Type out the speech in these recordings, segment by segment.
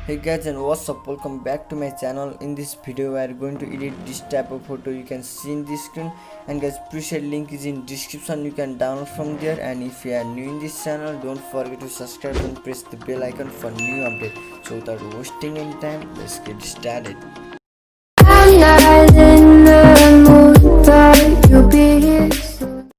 Hey guys, and what's up, welcome back to my channel. In this video we are going to edit this type of photo you can see in the screen. And guys, preset link is in description, you can download from there. And if you are new in this channel, don't forget to subscribe and press the bell icon for new update. So without wasting any time, let's get started. I'm not in the mood, but you'll be here soon.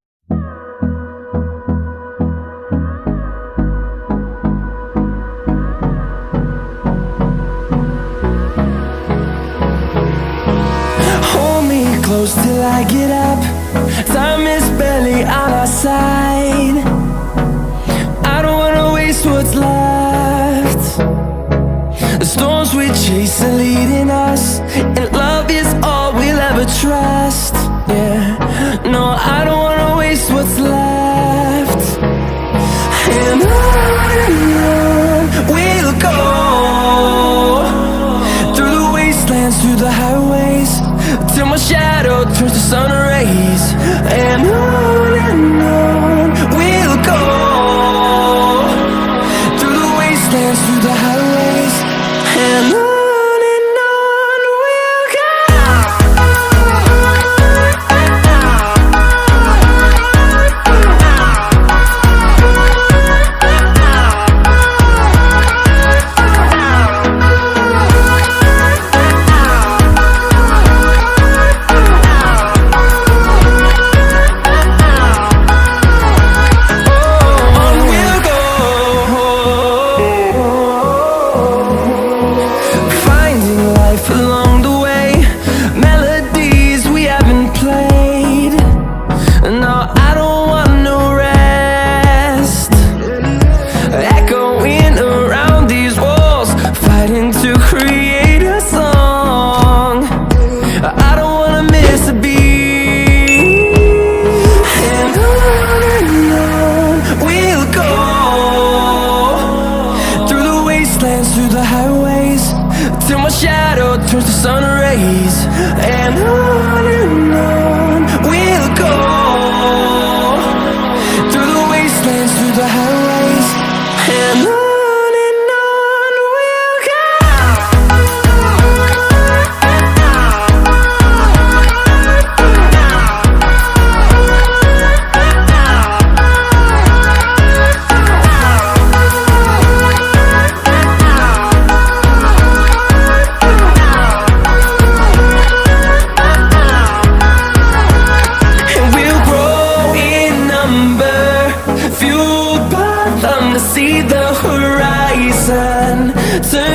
Hold me close till I get up. Time is barely on our side. I don't wanna waste what's left. The storms we chase are leading us, and love is all we'll ever trust. Yeah, no, I don't wanna waste what's left. And on we'll go, through the wastelands, through the highways, till my shadow turns to sun rays. And on we'll go, through the wastelands, through the highways, and on we'll go. Along the way, melodies we haven't played. No, I don't want no rest. Echoing around these walls, fighting to create a song. I don't wanna miss a beat. And on we'll go, through the wastelands, through the highways, till my shadow turns to sun rays. And on we'll go, through the wastelands, through the highways, and on we'll go. Fueled by them to see the horizon, turn